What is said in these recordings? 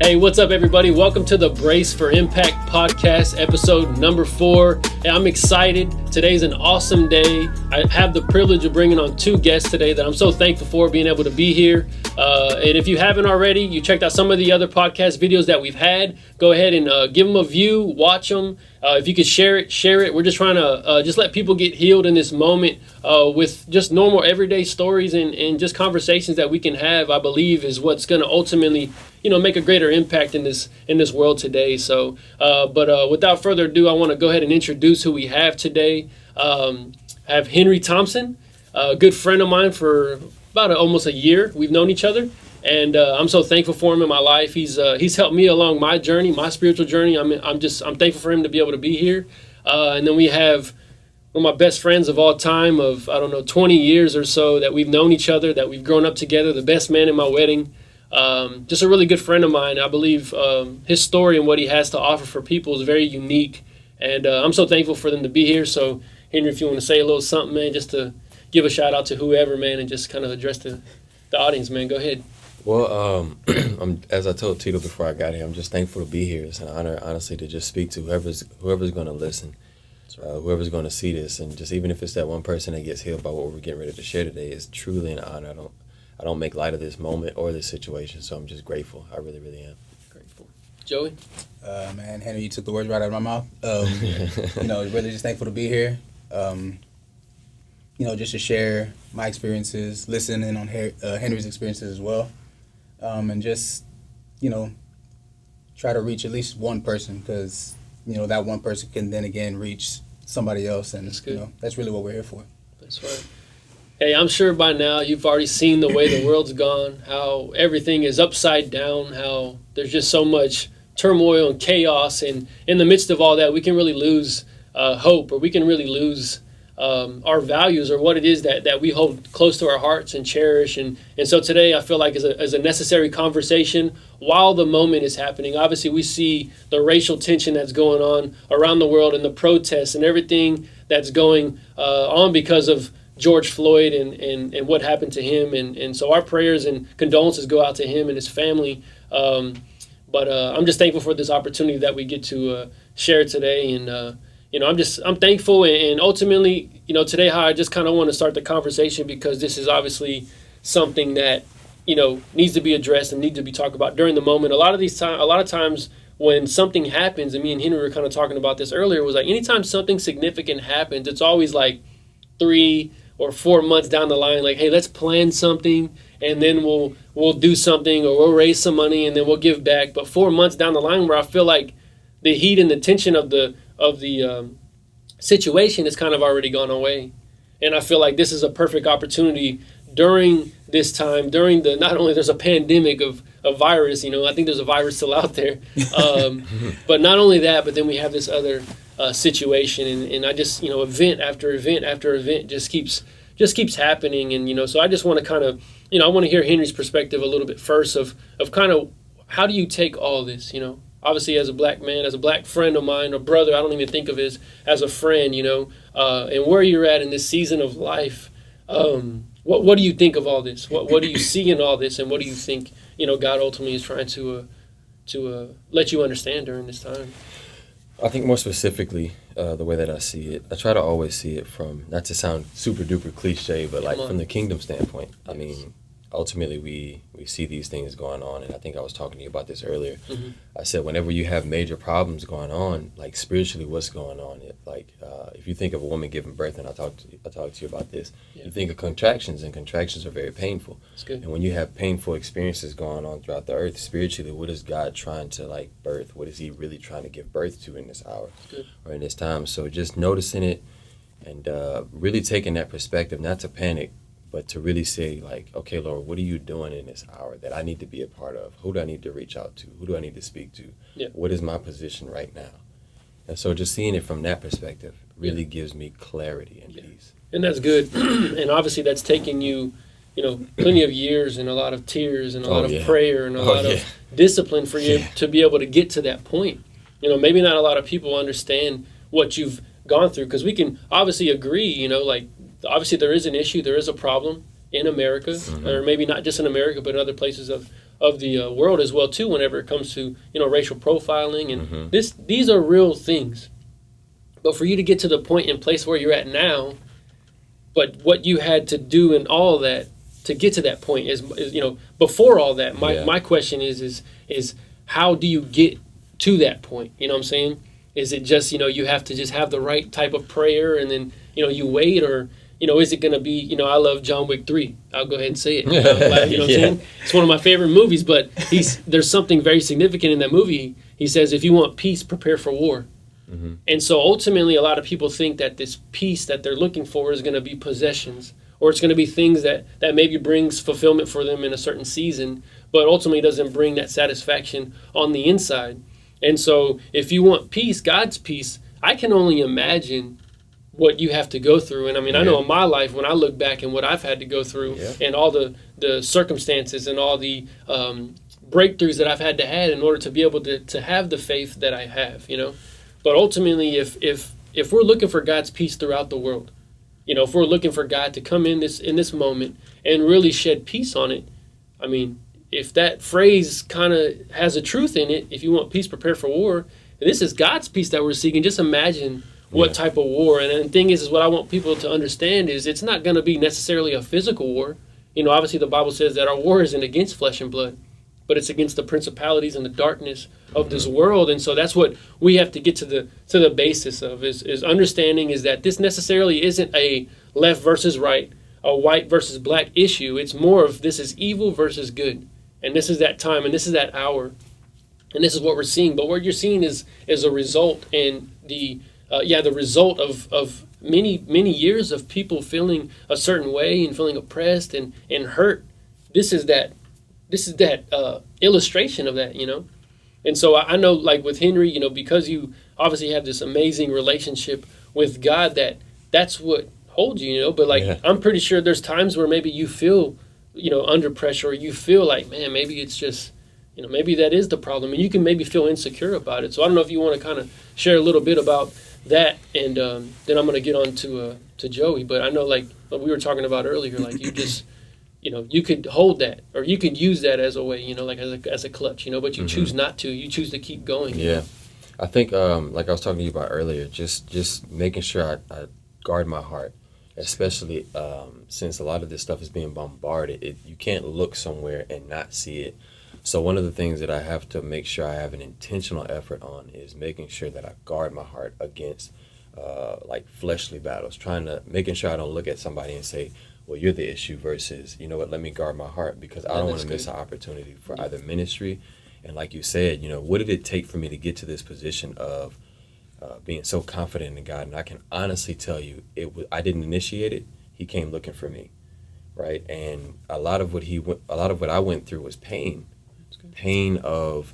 Hey, what's up, everybody? Welcome to the Brace for Impact podcast, episode number 4. Hey, I'm excited. Today's an awesome day. I have the privilege of bringing on 2 guests today that I'm so thankful for being able to be here. And if you haven't already, you checked out some of the other podcast videos that we've had. Go ahead and give them a view, watch them. If you could share it. We're just trying to just let people get healed in this moment with just normal everyday stories and just conversations that we can have, I believe, is what's going to ultimately, make a greater impact in this world today. So, but without further ado, I want to go ahead and introduce who we have today. I have Henry Thompson, a good friend of mine for about almost a year. We've known each other. And I'm so thankful for him in my life. He's helped me along my journey, my spiritual journey. I'm thankful for him to be able to be here. And then we have one of my best friends of all time of, 20 years or so that we've known each other, that we've grown up together, the best man in my wedding. Just a really good friend of mine. I believe his story and what he has to offer for people is very unique. And I'm so thankful for them to be here. So, Henry, if you want to say a little something, man, just to give a shout out to whoever, man, and just kind of address the audience, man. Go ahead. Well, as I told Tito before I got here, I'm just thankful to be here. It's an honor, honestly, to just speak to whoever's going to listen, whoever's going to see this, and just even if it's that one person that gets healed by what we're getting ready to share today, it's truly an honor. I don't make light of this moment or this situation, so I'm just grateful. I really, really am. Grateful. Joey? Man, Henry, you took the words right out of my mouth. Really just thankful to be here. Just to share my experiences, listen in on Henry's experiences as well. And just, try to reach at least one person because, that one person can then again reach somebody else. And, that's good. That's really what we're here for. That's right. Hey, I'm sure by now you've already seen the way the world's gone, how everything is upside down, how there's just so much turmoil and chaos. And in the midst of all that, we can really lose hope, or we can really lose our values, or what it is that we hold close to our hearts and cherish. And so today I feel like is a necessary conversation while the moment is happening. Obviously, we see the racial tension that's going on around the world and the protests and everything that's going on because of George Floyd and what happened to him. And so our prayers and condolences go out to him and his family. But I'm just thankful for this opportunity that we get to share today. And I'm thankful, and ultimately, today how I just kind of want to start the conversation, because this is obviously something that, needs to be addressed and needs to be talked about during the moment. A lot of times when something happens, and me and Henry were kind of talking about this earlier, was like anytime something significant happens, it's always like 3 or 4 months down the line, like, hey, let's plan something, and then we'll do something, or we'll raise some money, and then we'll give back. But 4 months down the line, where I feel like the heat and the tension of the situation has kind of already gone away. And I feel like this is a perfect opportunity during this time, not only there's a pandemic of virus, I think there's a virus still out there, but not only that, but then we have this other situation, and I just, event after event after event just keeps happening. And, so I just want to kind of, I want to hear Henry's perspective a little bit first of kind of how do you take all this, Obviously, as a black man, as a black friend of mine, a brother, I don't even think of as a friend, and where you're at in this season of life. What do you think of all this? What do you see in all this, and what do you think, God ultimately is trying to let you understand during this time? I think more specifically, the way that I see it, I try to always see it from, not to sound super duper cliche, but like from the kingdom standpoint. Yes. I mean, ultimately, we see these things going on, and I think I was talking to you about this earlier. Mm-hmm. I said whenever you have major problems going on, like spiritually, what's going on? If you think of a woman giving birth, and I talked to you about this, you think of contractions, and contractions are very painful. That's good. And when you have painful experiences going on throughout the earth, spiritually, what is God trying to birth? What is He really trying to give birth to in this hour or in this time? So just noticing it and really taking that perspective, not to panic, but to really say, okay, Lord, what are you doing in this hour that I need to be a part of? Who do I need to reach out to? Who do I need to speak to? Yeah. What is my position right now? And so just seeing it from that perspective really gives me clarity and peace. And that's good. And obviously that's taking you, plenty of years and a lot of tears and a lot of prayer and a lot of discipline for you to be able to get to that point. Maybe not a lot of people understand what you've gone through, because we can obviously agree, obviously there is an issue, there is a problem, in America, or maybe not just in America, but in other places of the world as well too. Whenever it comes to racial profiling, and these are real things. But for you to get to the point and place where you're at now, but what you had to do and all that to get to that point is before all that. My question is how do you get to that point? You know what I'm saying? Is it just you have to just have the right type of prayer and then you wait, or is it going to be I love John Wick 3. I'll go ahead and say it. What I'm saying? It's one of my favorite movies, but there's something very significant in that movie. He says, if you want peace, prepare for war. And so ultimately, a lot of people think that this peace that they're looking for is going to be possessions, or it's going to be things that maybe brings fulfillment for them in a certain season, but ultimately doesn't bring that satisfaction on the inside. And so if you want peace, God's peace, I can only imagine what you have to go through. And I mean, I know in my life, when I look back and what I've had to go through and all the circumstances and all the breakthroughs that I've had to have in order to be able to have the faith that I have, But ultimately, if we're looking for God's peace throughout the world, if we're looking for God to come in this moment and really shed peace on it, I mean, if that phrase kind of has a truth in it, if you want peace, prepare for war, this is God's peace that we're seeking. Just imagine what type of war. And the thing is what I want people to understand is it's not going to be necessarily a physical war. Obviously the Bible says that our war isn't against flesh and blood, but it's against the principalities and the darkness of this world. And so that's what we have to get to the basis of is understanding is that this necessarily isn't a left versus right, a white versus black issue. It's more of this is evil versus good. And this is that time and this is that hour. And this is what we're seeing. But what you're seeing is a result, and the result of many years of people feeling a certain way and feeling oppressed and hurt. This is that illustration of that, And so I know, like with Henry, because you obviously have this amazing relationship with God, that's what holds you, But I'm pretty sure there's times where maybe you feel, under pressure, or you feel like, man, maybe it's just, maybe that is the problem, and you can maybe feel insecure about it. So I don't know if you want to kind of share a little bit about that, and then I'm going to get on to Joey. But I know, like we were talking about earlier, like you just. You could hold that, or you could use that as a way, like as a clutch, but you choose not to. You choose to keep going. Yeah. I think, like I was talking to you about earlier, just making sure I guard my heart, especially since a lot of this stuff is being bombarded. You can't look somewhere and not see it. So one of the things that I have to make sure I have an intentional effort on is making sure that I guard my heart against like fleshly battles, making sure I don't look at somebody and say, well, you're the issue, versus, let me guard my heart, because I don't want to miss an opportunity for either ministry. And like you said, what did it take for me to get to this position of being so confident in God? And I can honestly tell you, I didn't initiate it. He came looking for me, right? And a lot of what I went through was pain of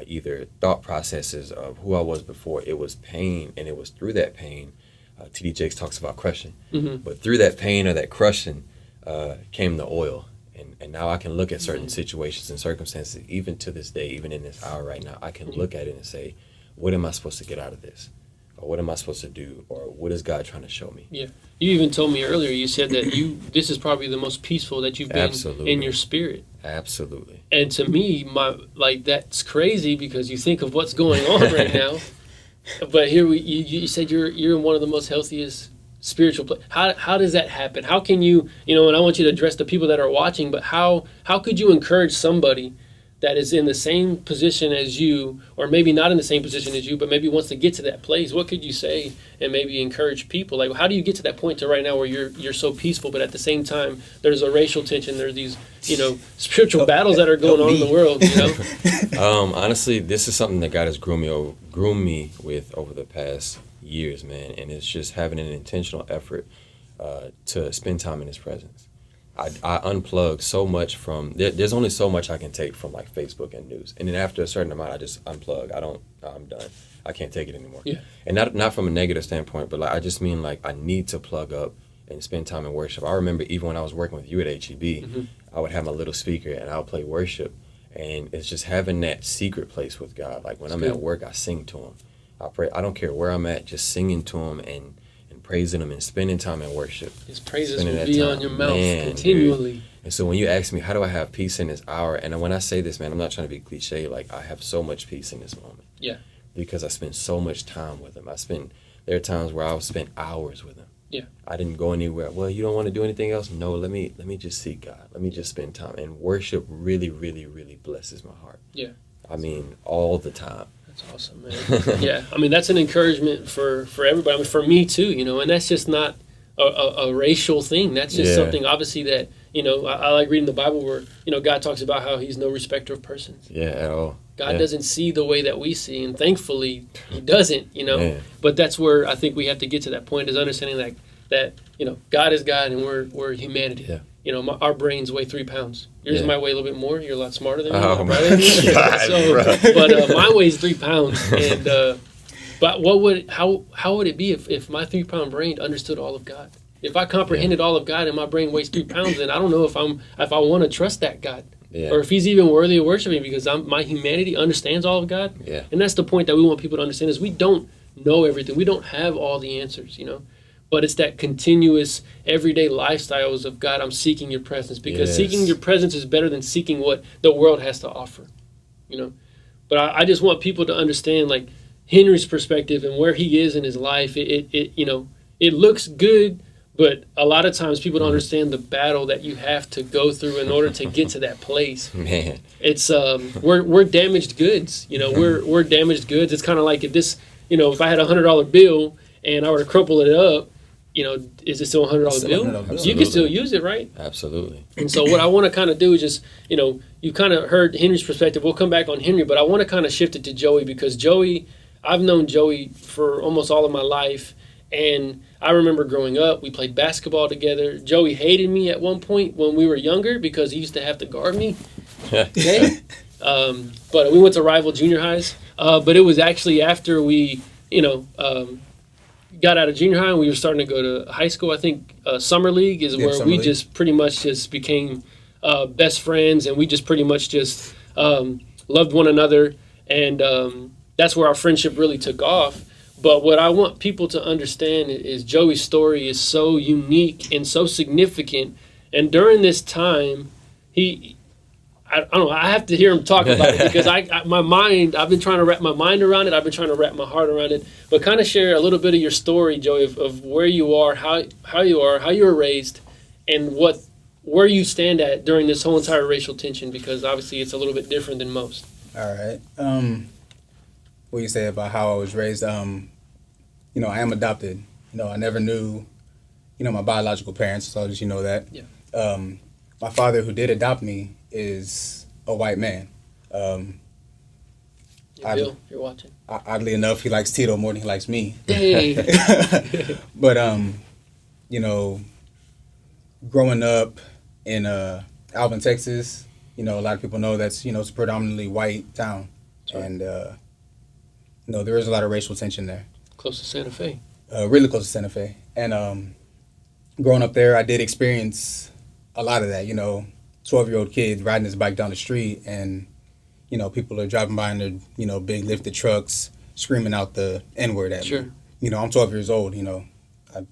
either thought processes of who I was before. It was pain, and it was through that pain. T.D. Jakes talks about crushing, but through that pain or that crushing came the oil, and now I can look at certain situations and circumstances, even to this day, even in this hour right now, I can look at it and say, what am I supposed to get out of this? Or what am I supposed to do? Or what is God trying to show me? Yeah. You even told me earlier, you said that this is probably the most peaceful that you've been in your spirit. Absolutely. And to me, that's crazy, because you think of what's going on right now. But here you said you're in one of the most healthiest spiritual places. How does that happen? How can you, and I want you to address the people that are watching, but how could you encourage somebody that is in the same position as you, or maybe not in the same position as you, but maybe wants to get to that place? What could you say and maybe encourage people? Like, how do you get to that point to right now where you're so peaceful, but at the same time there's a racial tension, there's these spiritual battles that are going on in the world? Honestly, this is something that God has groomed me with over the past years, man, and it's just having an intentional effort to spend time in His presence. I unplug so much from, there's only so much I can take from like Facebook and news. And then after a certain amount, I just unplug. I'm done. I can't take it anymore. Yeah. And not from a negative standpoint, but like, I just mean like I need to plug up and spend time in worship. I remember even when I was working with you at HEB, I would have my little speaker and I would play worship. And it's just having that secret place with God. Like when I'm at work, I sing to Him. I pray. I don't care where I'm at, just singing to Him and praising him and spending time in worship. His praises will be on your mouth continually. Dude. And so when you ask me, how do I have peace in this hour? And when I say this, man, I'm not trying to be cliche. Like, I have so much peace in this moment. Yeah. Because I spend so much time with him. There are times where I'll spend hours with him. Yeah. I didn't go anywhere. Well, you don't want to do anything else? No, let me just seek God. Let me just spend time. And worship really, really, really blesses my heart. Yeah. I mean, all the time. That's awesome, man. Yeah. I mean, that's an encouragement for everybody. I mean, for me too, you know, and that's just not a racial thing. That's just something, obviously, that, you know, I like reading the Bible where, you know, God talks about how he's no respecter of persons. Yeah, at all. God doesn't see the way that we see, and thankfully, he doesn't, you know. Man. But that's where I think we have to get to that point, is understanding that you know, God is God and we're humanity. Yeah. You know, our brains weigh 3 pounds. Yours might weigh a little bit more. You're a lot smarter than me. Oh, my God, but mine weighs 3 pounds. And but how would it be if my 3 pound brain understood all of God? If I comprehended all of God and my brain weighs 3 pounds, then I don't know if I want to trust that God. Yeah. Or if he's even worthy of worshiping, because my humanity understands all of God. Yeah. And that's the point that we want people to understand, is we don't know everything. We don't have all the answers, you know. But it's that continuous everyday lifestyles of, God, I'm seeking your presence, because seeking your presence is better than seeking what the world has to offer, you know. But I just want people to understand, like, Henry's perspective and where he is in his life. It you know, it looks good, but a lot of times people don't understand the battle that you have to go through in order to get to that place. Man, it's we're damaged goods. You know, we're damaged goods. It's kind of like if I had $100 bill and I were to crumple it up, you know, is it still $100 bill? Absolutely. You can still use it, right? Absolutely. And so what I want to kind of do is just, you know, you kind of heard Henry's perspective. We'll come back on Henry, but I want to kind of shift it to Joey, because I've known Joey for almost all of my life. And I remember growing up, we played basketball together. Joey hated me at one point when we were younger because he used to have to guard me. Okay? But we went to rival junior highs. But it was actually after we, you know, got out of junior high and we were starting to go to high school. I think Summer League is where we just pretty much just became best friends, and we just pretty much just loved one another. And that's where our friendship really took off. But what I want people to understand is Joey's story is so unique and so significant. And during this time, I don't know, I have to hear him talk about it, because I've been trying to wrap my mind around it. I've been trying to wrap my heart around it. But kind of share a little bit of your story, Joey, of where you are, how you were raised, and where you stand at during this whole entire racial tension, because obviously it's a little bit different than most. All right. What you say about how I was raised, you know, I am adopted. You know, I never knew, you know, my biological parents, so I'll just, you know that. Yeah. My father, who did adopt me, is a white man. Bill, you're watching. Oddly enough, he likes Tito more than he likes me. Hey. But, you know, growing up in Alvin, Texas, you know, a lot of people know that's, you know, it's a predominantly white town. Sure. And, you know, there is a lot of racial tension there. Close to Santa Fe. Really close to Santa Fe. And growing up there, I did experience a lot of that, you know, 12-year-old kid riding his bike down the street, and, you know, people are driving by in their, you know, big lifted trucks screaming out the N-word at me. You know, I'm 12 years old, you know, I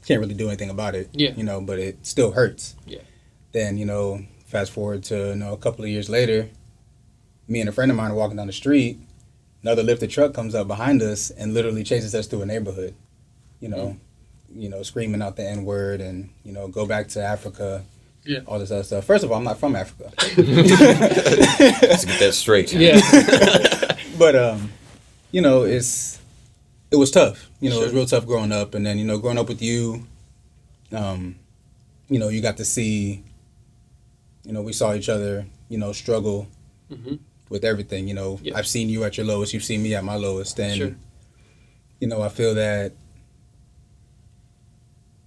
can't really do anything about it, you know, but it still hurts. Yeah. Then, you know, fast forward to, you know, a couple of years later, me and a friend of mine are walking down the street. Another lifted truck comes up behind us and literally chases us through a neighborhood, you know, screaming out the N-word and, you know, go back to Africa, all this other stuff. First of all, I'm not from Africa. Let's get that straight. Yeah. But, you know, it was tough. You know, it was real tough growing up. And then, you know, growing up with you, you know, you got to see, you know, we saw each other, you know, struggle. Mm-hmm. With everything, you know, I've seen you at your lowest, you've seen me at my lowest, and, you know, I feel that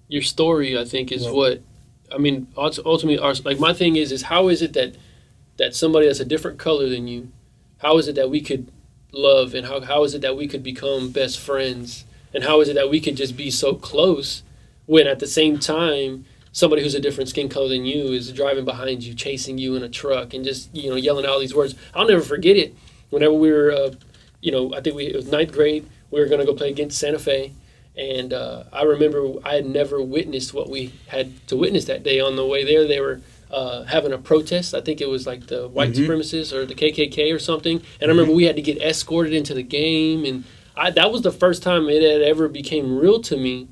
your story, I think, is ultimately, like, my thing is how is it that somebody that's a different color than you, how is it that we could love, and how is it that we could become best friends, and how is it that we could just be so close when at the same time somebody who's a different skin color than you is driving behind you, chasing you in a truck, and just, you know, yelling out all these words. I'll never forget it. Whenever we were, you know, I think it was ninth grade, we were going to go play against Santa Fe, And I remember I had never witnessed what we had to witness that day. On the way there, they were having a protest. I think it was like the white supremacists or the KKK or something. And I remember we had to get escorted into the game. And that was the first time it had ever became real to me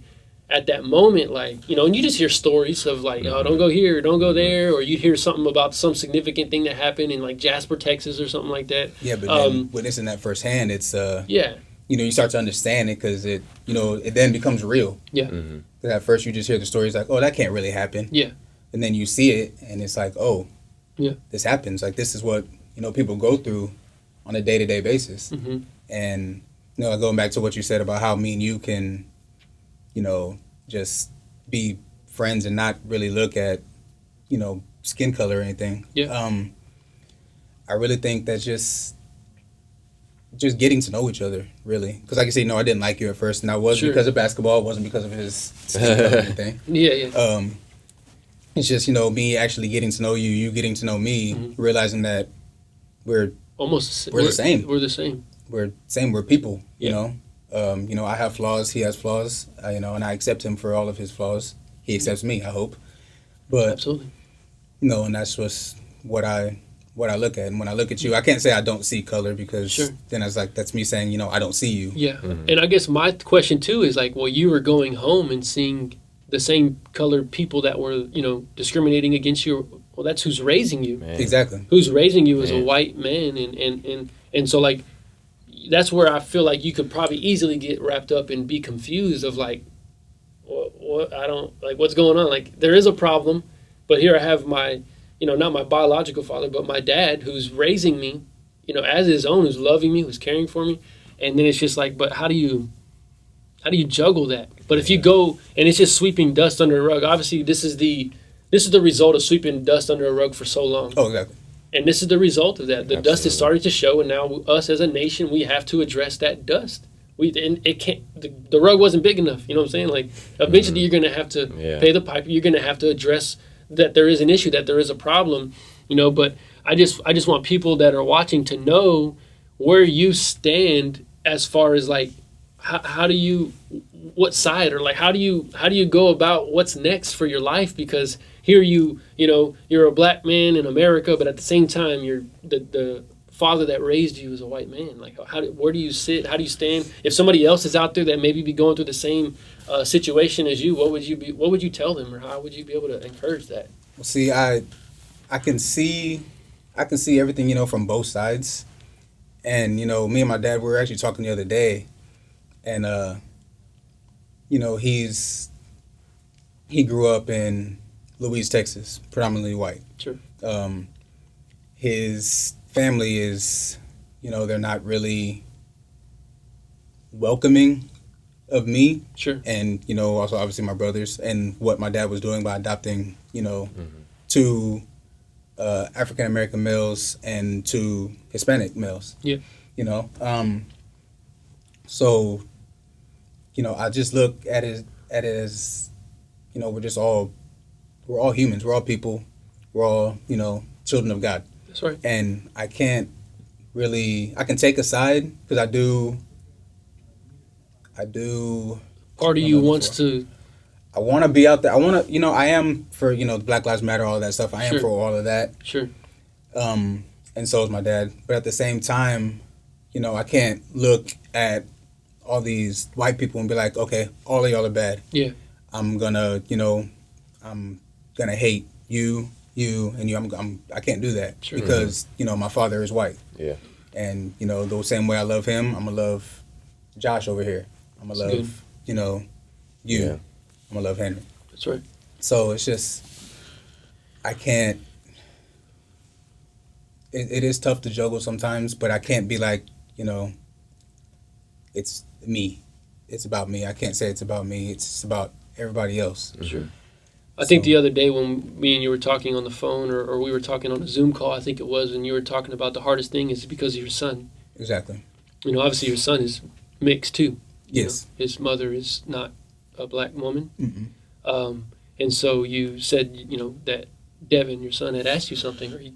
at that moment. Like, you know, and you just hear stories of like, oh, don't go here, don't go there. Or you'd hear something about some significant thing that happened in like Jasper, Texas or something like that. Yeah, but then witnessing that firsthand, it's, yeah. You know, you start to understand it because it, you know, it then becomes real. Yeah. Because at first you just hear the stories like, oh, that can't really happen. Yeah. And then you see it and it's like, oh, yeah, this happens. Like, this is what, you know, people go through on a day-to-day basis. And, you know, going back to what you said about how me and you can, you know, just be friends and not really look at, you know, skin color or anything. Yeah. I really think that's just getting to know each other, really. Because like I said, no, I didn't like you at first, and that was because of basketball. It wasn't because of his skin color or anything. Yeah. It's just, you know, me actually getting to know you, you getting to know me, realizing that we're the same. We're the same. We're people, you know. You know, I have flaws, he has flaws, you know, and I accept him for all of his flaws. He accepts me, I hope. But, absolutely. You know, and that's just what I look at. And when I look at you, I can't say I don't see color because then I was like, that's me saying, you know, I don't see you. Yeah. And I guess my question too is like, well, you were going home and seeing the same colored people that were, you know, discriminating against you. Well, that's who's raising you. Man. Exactly. Who's raising you as a white man. And so like, that's where I feel like you could probably easily get wrapped up and be confused of like, what I don't, like, what's going on? Like, there is a problem, but here I have my, you know, not my biological father, but my dad who's raising me, you know, as his own, who's loving me, who's caring for me. And then it's just like, but how do you juggle that? But if you go and it's just sweeping dust under a rug, obviously this is the result of sweeping dust under a rug for so long. Oh, exactly. And this is the result of that. The dust is starting to show, and now us as a nation, we have to address that dust. And it can't. The rug wasn't big enough. You know what I'm saying? Like, eventually you're going to have to pay the piper. You're going to have to address that there is an issue, that there is a problem. You know, but I just want people that are watching to know where you stand as far as like how do you, what side, or like how do you go about what's next for your life? Because here you know, you're a black man in America, but at the same time you're the father that raised you is a white man. Like, where do you sit? How do you stand? If somebody else is out there that maybe be going through the same situation as you, what would you tell them, or how would you be able to encourage that? Well, see, I can see everything, you know, from both sides. And, you know, me and my dad, we were actually talking the other day, and you know, he grew up in Louise, Texas, predominantly white. Sure. His family is, you know, they're not really welcoming of me. Sure. And, you know, also obviously my brothers and what my dad was doing by adopting, you know, two African American males and two Hispanic males. Yeah. You know, so, you know, I just look at it as, you know, we're all humans, we're all people, we're all, you know, children of God. That's right. And I can take a side because I do. Part of you wants to. I want to be out there. I want to, you know, I am for, you know, Black Lives Matter, all that stuff. I am Sure. for all of that. Sure. And so is my dad. But at the same time, you know, I can't look at all these white people and be like, okay, all of y'all are bad. Yeah. I'm gonna hate you, and you. I can't do that because you know my father is white. Yeah. And you know the same way I love him, I'm gonna love Josh over here. I'm gonna love good. you know you. Yeah. I'm gonna love Henry. That's right. So it's just I can't. It is tough to juggle sometimes, but I can't be like, you know, it's me. It's about me. I can't say it's about me. It's about everybody else. Sure. I think the other day when me and you were talking on the phone or we were talking on a Zoom call, I think it was, and you were talking about the hardest thing is because of your son. Exactly. You know, obviously your son is mixed too. Yes. You know, his mother is not a black woman. Mm-mm. And so you said, you know, that Devin, your son, had asked you something, or he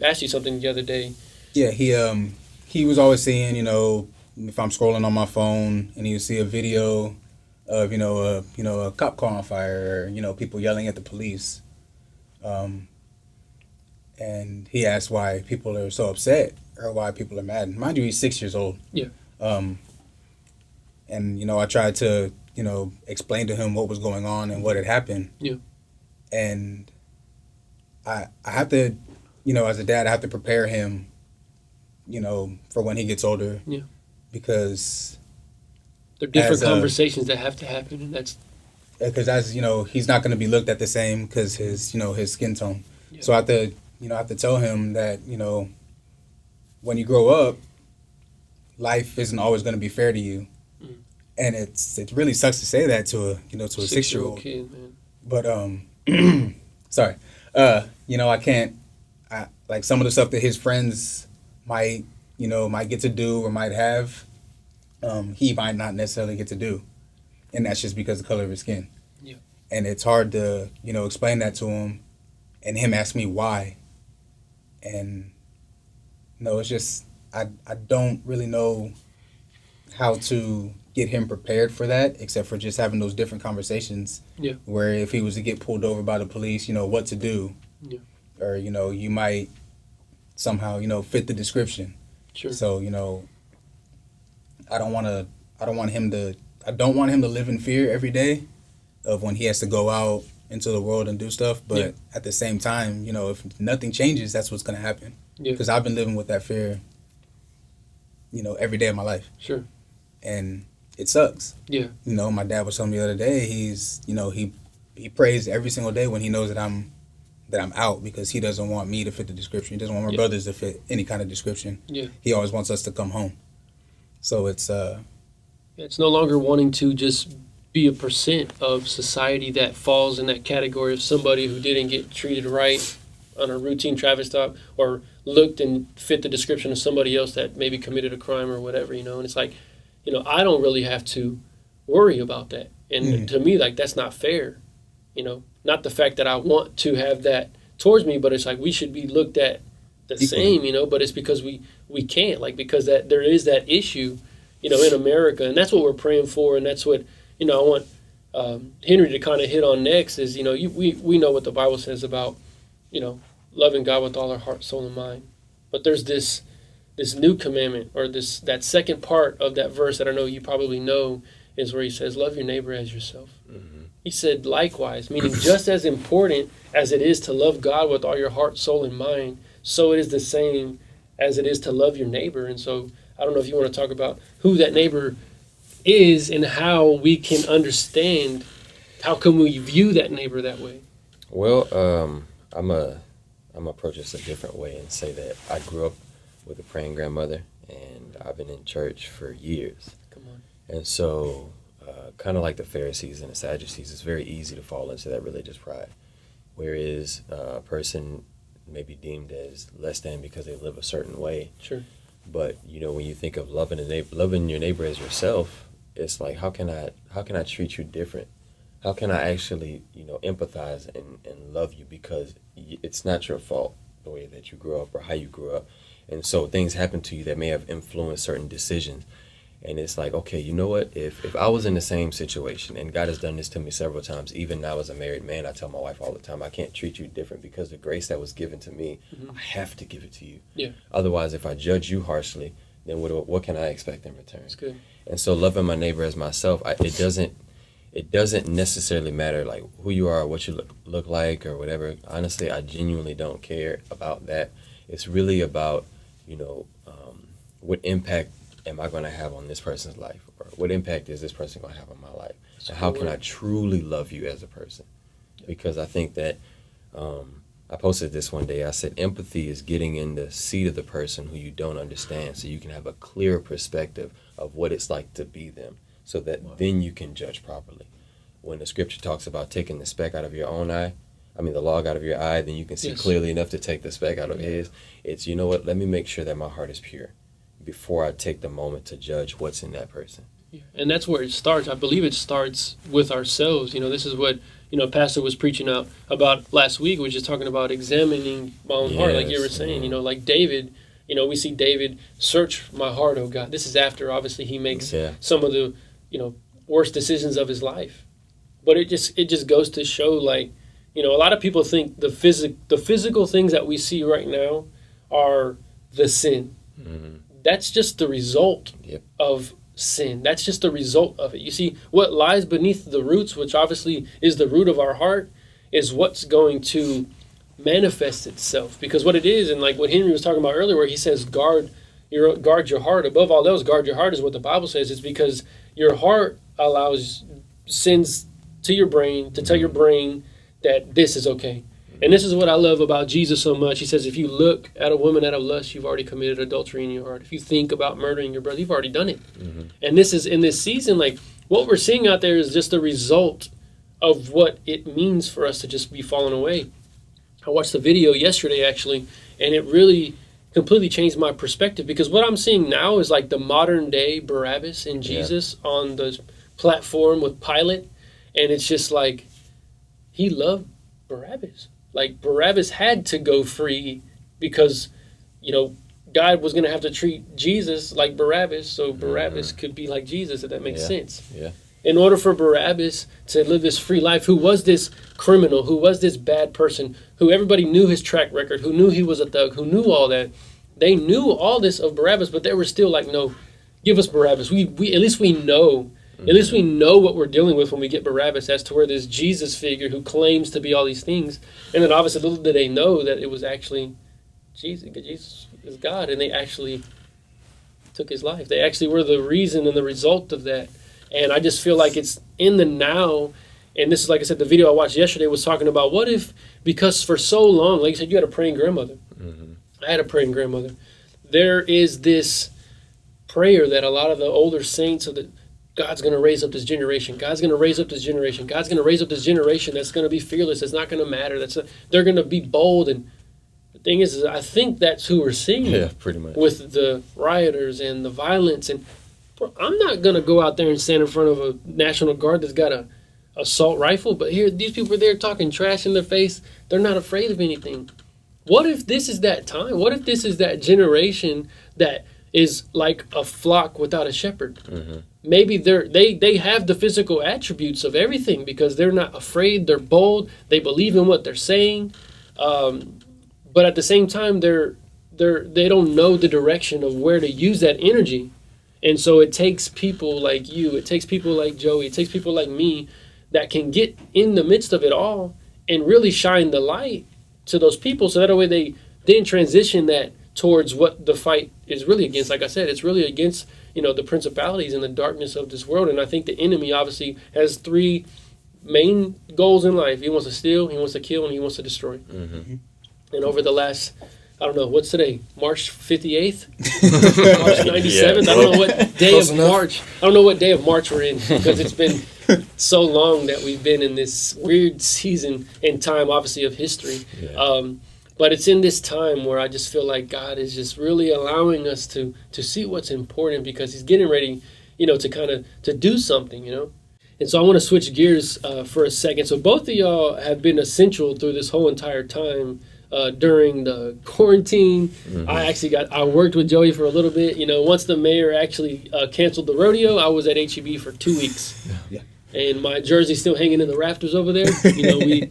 asked you something the other day. Yeah, he was always seeing, you know, if I'm scrolling on my phone and he would see a video of a cop car on fire, or people yelling at the police. And he asked why people are so upset or why people are mad. Mind you, he's 6 years old. Yeah. And I tried to explain to him what was going on and what had happened. Yeah. And I have to, as a dad, I have to prepare him, for when he gets older. Yeah. Because there are different conversations that have to happen, and that's because he's not going to be looked at the same because his skin tone. Yeah. So I have to tell him that when you grow up, life isn't always going to be fair to you. Mm. And it really sucks to say that to a 6-year-old kid, man. But sorry, I can't. Like some of the stuff that his friends might get to do or might have, he might not necessarily get to do, and that's just because of the color of his skin. Yeah. And it's hard to explain that to him, and him ask me why. And it's just I don't really know how to get him prepared for that, except for just having those different conversations. Yeah. Where if he was to get pulled over by the police, what to do. Yeah. Or you might somehow fit the description. Sure. So I don't want him to live in fear every day of when he has to go out into the world and do stuff. But at the same time, if nothing changes, that's what's going to happen. Yeah. Because I've been living with that fear, every day of my life. Sure. And it sucks. Yeah. My dad was telling me the other day, he's, he prays every single day when he knows that I'm out, because he doesn't want me to fit the description. He doesn't want my brothers to fit any kind of description. Yeah. He always wants us to come home. So it's it's no longer wanting to just be a percent of society that falls in that category of somebody who didn't get treated right on a routine traffic stop, or looked and fit the description of somebody else that maybe committed a crime or whatever, and it's like, I don't really have to worry about that. And to me, like, that's not fair, not the fact that I want to have that towards me, but it's like we should be looked at the same, but it's because we can't, like, because that there is that issue, in America, and that's what we're praying for, and that's what, I want Henry to kind of hit on next is, we know what the Bible says about, loving God with all our heart, soul, and mind. But there's this new commandment, or that second part of that verse that I know you probably know, is where he says, love your neighbor as yourself. Mm-hmm. He said, likewise, meaning just as important as it is to love God with all your heart, soul, and mind, so it is the same as it is to love your neighbor. And so I don't know if you want to talk about who that neighbor is and how we can understand, how can we view that neighbor that way? Well, I'm approach this a different way and say that I grew up with a praying grandmother, and I've been in church for years. Come on. And so, kind of like the Pharisees and the Sadducees, it's very easy to fall into that religious pride, whereas a person may be deemed as less than because they live a certain way. Sure. But when you think of loving your neighbor as yourself, it's like, how can I treat you different? How can I actually empathize and love you, because it's not your fault the way that you grew up or how you grew up. And so things happen to you that may have influenced certain decisions. And it's like, okay, you know what? If I was in the same situation, and God has done this to me several times, even now as a married man, I tell my wife all the time, I can't treat you different, because the grace that was given to me, I have to give it to you. Yeah. Otherwise, if I judge you harshly, then what can I expect in return? That's good. And so loving my neighbor as myself, it doesn't necessarily matter like who you are, what you look like, or whatever. Honestly, I genuinely don't care about that. It's really about, what impact am I going to have on this person's life, or what impact is this person going to have on my life, and how can I truly love you as a person? Because I think that I posted this one day. I said empathy is getting in the seat of the person who you don't understand, so you can have a clear perspective of what it's like to be them, so that then you can judge properly. When the scripture talks about taking the speck out of your own eye, the log out of your eye, then you can see clearly enough to take the speck out of his. It's, let me make sure that my heart is pure before I take the moment to judge what's in that person. Yeah. And that's where it starts. I believe it starts with ourselves. This is what, Pastor was preaching about last week, which is talking about examining my own heart, like you were saying, like David, we see David, search my heart, oh God. This is after, obviously, he makes some of the, worst decisions of his life. But it just goes to show, like, you know, a lot of people think the physical things that we see right now are the sin. Mm-hmm. That's just the result of sin. That's just the result of it. You see, what lies beneath the roots, which obviously is the root of our heart, is what's going to manifest itself. Because what it is, and like what Henry was talking about earlier, where he says guard your heart above all else, guard your heart, is what the Bible says. It's because your heart allows sins to your brain to tell your brain that this is okay. And this is what I love about Jesus so much. He says, if you look at a woman out of lust, you've already committed adultery in your heart. If you think about murdering your brother, you've already done it. Mm-hmm. And this is, in this season, like, what we're seeing out there is just the result of what it means for us to just be fallen away. I watched the video yesterday, actually, and it really completely changed my perspective, because what I'm seeing now is like the modern day Barabbas in Jesus on the platform with Pilate. And it's just like, he loved Barabbas. Like, Barabbas had to go free because, you know, God was going to have to treat Jesus like Barabbas, so Barabbas could be like Jesus, if that makes sense. Yeah. In order for Barabbas to live this free life, who was this criminal, who was this bad person, who everybody knew his track record, who knew he was a thug, who knew all that. They knew all this of Barabbas, but they were still like, no, give us Barabbas. We at least we know. At least we know what we're dealing with when we get Barabbas, as to where this Jesus figure who claims to be all these things. And then obviously little did they know that it was actually Jesus. Jesus is God, and they actually took his life. They actually were the reason and the result of that. And I just feel like it's in the now. And this is, like I said, the video I watched yesterday was talking about, what if, because for so long, like you said, you had a praying grandmother. Mm-hmm. I had a praying grandmother. There is this prayer that a lot of the older saints of the God's going to raise up this generation. God's going to raise up this generation. God's going to raise up this generation that's going to be fearless. It's not going to matter. They're going to be bold. And the thing is I think that's who we're seeing. Yeah, pretty much. With the rioters and the violence. And bro, I'm not going to go out there and stand in front of a National Guard that's got a assault rifle. But here, these people are there talking trash in their face. They're not afraid of anything. What if this is that time? What if this is that generation that is like a flock without a shepherd? Mm-hmm. Maybe they have the physical attributes of everything because they're not afraid, they're bold, they believe in what they're saying, but at the same time they don't know the direction of where to use that energy. And so it takes people like you, it takes people like Joey, it takes people like me that can get in the midst of it all and really shine the light to those people, so that way they then transition that towards what the fight is really against. Like I said, it's really against, you know, the principalities and the darkness of this world. And I think the enemy obviously has three main goals in life. He wants to steal, he wants to kill, and he wants to destroy. Mm-hmm. And over the last, I don't know, what's today? March 58th? March 97th? I don't know what day of March. I don't know what day of March we're in, because it's been so long that we've been in this weird season and time, obviously, of history. Yeah. But it's in this time where I just feel like God is just really allowing us to see what's important, because he's getting ready, you know, to kind of to do something, you know. And so I want to switch gears for a second. So both of y'all have been essential through this whole entire time during the quarantine. Mm-hmm. I worked with Joey for a little bit. You know, once the mayor actually canceled the rodeo, I was at HEB for 2 weeks. Yeah. And my jersey's still hanging in the rafters over there. You know,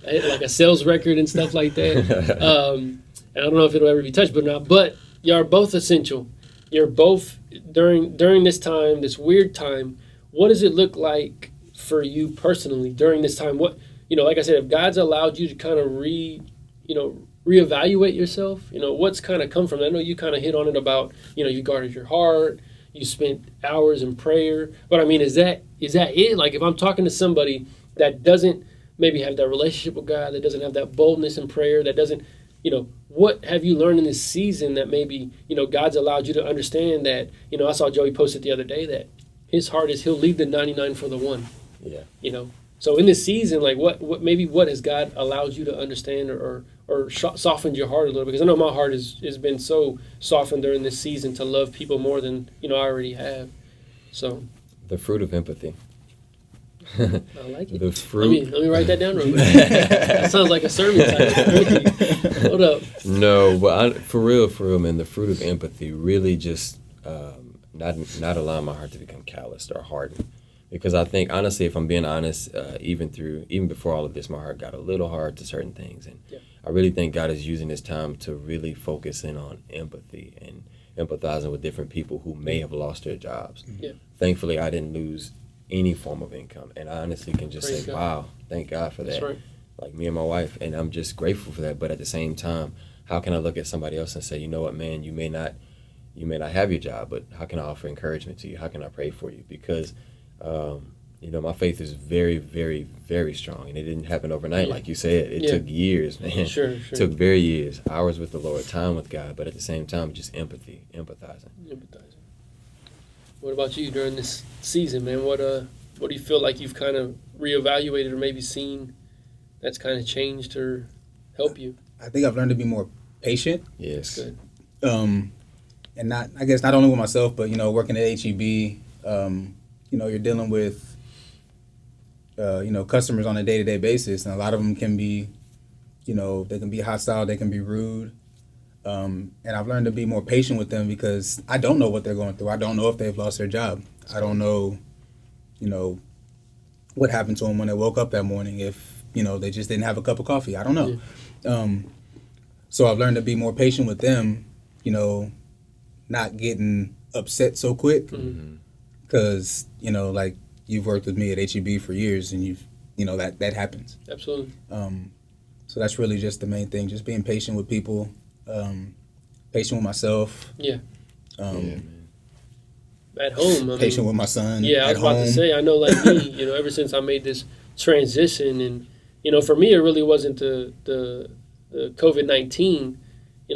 I had like a sales record and stuff like that. And I don't know if it'll ever be touched or not, but y'all are both essential. You're both, during this time, this weird time, what does it look like for you personally during this time? What, you know, like I said, if God's allowed you to kind of reevaluate yourself, you know, what's kind of come from it? I know you kind of hit on it about, you know, you guarded your heart, you spent hours in prayer, but I mean, is that it? Like, if I'm talking to somebody that doesn't maybe have that relationship with God, that doesn't have that boldness in prayer, that doesn't, you know, what have you learned in this season that maybe, you know, God's allowed you to understand that, you know, I saw Joey posted the other day that his heart is he'll leave the 99 for the one. Yeah. You know, so in this season, like what has God allowed you to understand or softened your heart a little bit? Because I know my heart has been so softened during this season to love people more than, you know, I already have. So the fruit of empathy. I like it. The fruit. Let me write that down real quick. That sounds like a sermon title. Hold up. No, but for real, man, the fruit of empathy really just not allowing my heart to become calloused or hardened. Because I think, honestly, if I'm being honest, even before all of this, my heart got a little hard to certain things. And I really think God is using this time to really focus in on empathy and empathizing with different people who may have lost their jobs. Yeah. Thankfully, I didn't lose any form of income. And I honestly can just Praise say, God. wow, thank God for that. That's right. Like me and my wife. And I'm just grateful for that. But at the same time, how can I look at somebody else and say, you know what, man, you may not have your job, but how can I offer encouragement to you? How can I pray for you? Because, my faith is very, very, very strong. And it didn't happen overnight, like you said. It took years, man. Sure. It took very years, hours with the Lord, time with God, but at the same time, just empathy, empathizing. What about you during this season, man? What do you feel like you've kind of reevaluated or maybe seen that's kind of changed or helped you? I think I've learned to be more patient. Yes. Good. And not only with myself, but, working at HEB, you're dealing with, customers on a day-to-day basis. And a lot of them can be, they can be hostile, they can be rude. And I've learned to be more patient with them because I don't know what they're going through. I don't know if they've lost their job. I don't know, what happened to them when they woke up that morning, if, they just didn't have a cup of coffee. I don't know. Yeah. So I've learned to be more patient with them, not getting upset so quick. Because, like you've worked with me at HEB for years and that happens. Absolutely. So that's really just the main thing, just being patient with people, patient with myself. Yeah. Man. At home. Patient with my son. Yeah, I was about to say, I know like me, ever since I made this transition and, for me, it really wasn't the COVID-19.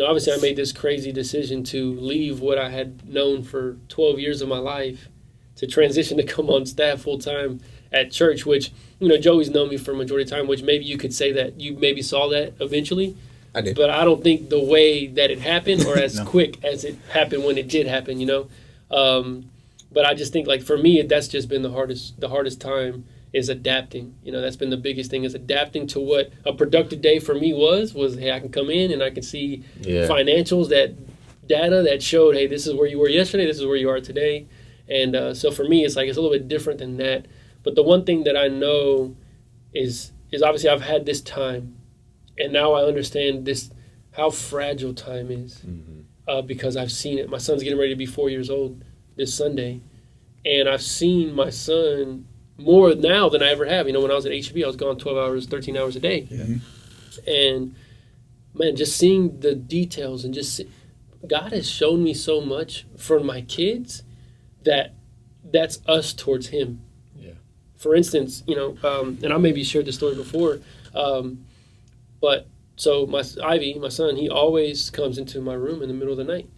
Obviously I made this crazy decision to leave what I had known for 12 years of my life to transition to come on staff full time at church, which, Joey's known me for a majority of the time, which maybe you could say that you maybe saw that eventually. I did. But I don't think the way that it happened or as No. quick as it happened when it did happen, But I just think like for me, that's just been the hardest time is adapting. That's been the biggest thing is adapting to what a productive day for me was, hey, I can come in and I can see financials, that data that showed, hey, this is where you were yesterday, this is where you are today. And so for me, it's like it's a little bit different than that. But the one thing that I know is obviously I've had this time, and now I understand how fragile time is because I've seen it. My son's getting ready to be 4 years old this Sunday, and I've seen my son more now than I ever have. When I was at HEB, I was gone 12 hours, 13 hours a day. Mm-hmm. And, man, just seeing the details and God has shown me so much for my kids that's us towards him. Yeah. For instance, and I maybe shared this story before, but so my son, he always comes into my room in the middle of the night.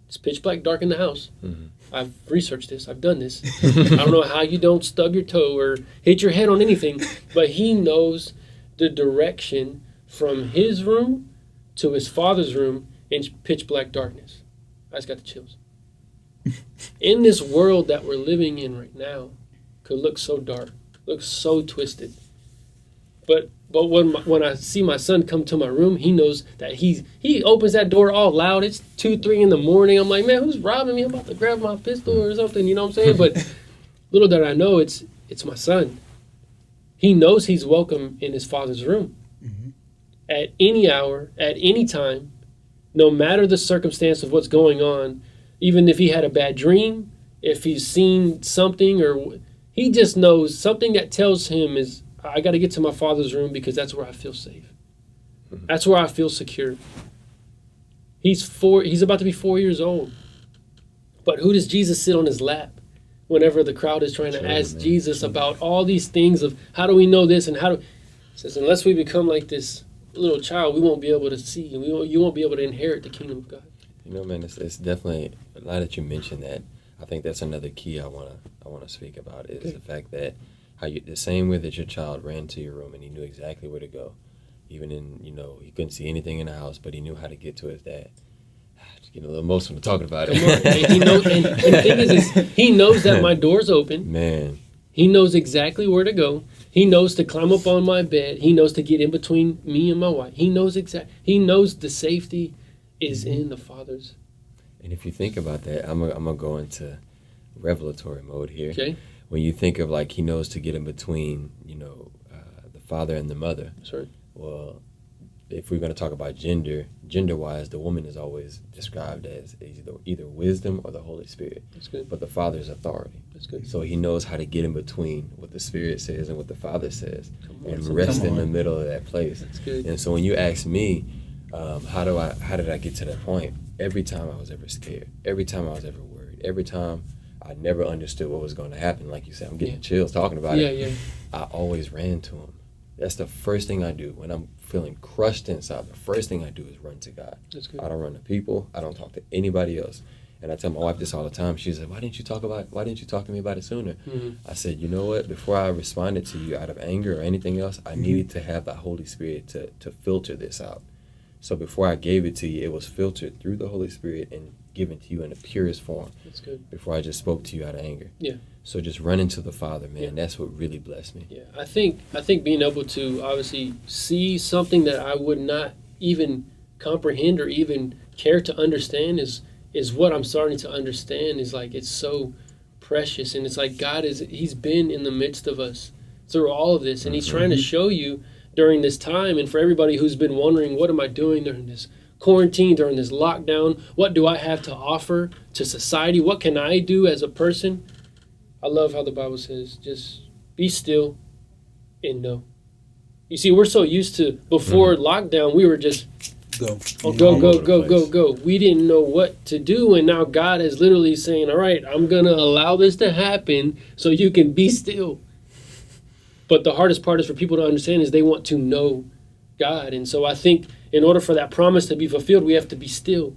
It's pitch black, dark in the house. Mm-hmm. I've researched this. I've done this. I don't know how you don't stub your toe or hit your head on anything, but he knows the direction from his room to his father's room in pitch black darkness. I just got the chills. In this world that we're living in right now, could look so dark, look so twisted. But when I see my son come to my room, he knows that he opens that door all loud. It's 2, 3 in the morning. I'm like, man, who's robbing me? I'm about to grab my pistol or something. You know what I'm saying? But little did I know, it's my son. He knows he's welcome in his father's room at any hour, at any time, no matter the circumstance of what's going on. Even if he had a bad dream, if he's seen something, or he just knows something that tells him is, I got to get to my father's room because that's where I feel safe. That's where I feel secure. He's about to be 4 years old. But who does Jesus sit on his lap whenever the crowd is trying to ask Jesus about all these things of how do we know this and how do... He says, unless we become like this little child, we won't be able to see, and you won't be able to inherit the kingdom of God. Man, it's definitely, now that you mentioned that, I think that's another key I wanna speak about is the fact that the same way that your child ran to your room and he knew exactly where to go, even in, he couldn't see anything in the house, but he knew how to get to his dad. Just getting a little emotional talking about it. And he knows, and the thing is he knows that my door's open. Man. He knows exactly where to go. He knows to climb up on my bed. He knows to get in between me and my wife. He knows the safety is in the Father's. And if you think about that, I'm gonna go into revelatory mode here. Okay. when you think of like he knows to get in between, the father and the mother. That's right. Well, if we're going to talk about gender-wise, the woman is always described as either wisdom or the Holy Spirit. That's good. But the Father's authority. That's good. So he knows how to get in between what the Spirit says and what the Father says, and rest in the middle of that place. That's good. And so when you ask me, how did I get to that point? Every time I was ever scared, every time I was ever worried, every time I never understood what was going to happen. Like you said, I'm getting chills talking about it. Yeah. I always ran to him. That's the first thing I do when I'm feeling crushed inside. The first thing I do is run to God. That's good. I don't run to people. I don't talk to anybody else. And I tell my wife this all the time. She's like, why didn't you talk to me about it sooner? Mm-hmm. I said, you know what? Before I responded to you out of anger or anything else, I needed to have the Holy Spirit to filter this out. So before I gave it to you, it was filtered through the Holy Spirit and given to you in the purest form. That's good. Before I just spoke to you out of anger. Yeah. So just running to the Father, man, Yeah. that's what really blessed me. Yeah, I think being able to obviously see something that I would not even comprehend or even care to understand is what I'm starting to understand. Is like it's so precious, and it's like He's been in the midst of us through all of this, and He's trying to show you during this time. And for everybody who's been wondering, what am I doing during this quarantine, during this lockdown? What do I have to offer to society? What can I do as a person? I love how the Bible says, just be still and know. You see, we're so used to, before lockdown, we were just Go. Go. We didn't know what to do, and now God is literally saying, all right, I'm going to allow this to happen so you can be still. But the hardest part is for people to understand is they want to know God. And so I think in order for that promise to be fulfilled, we have to be still.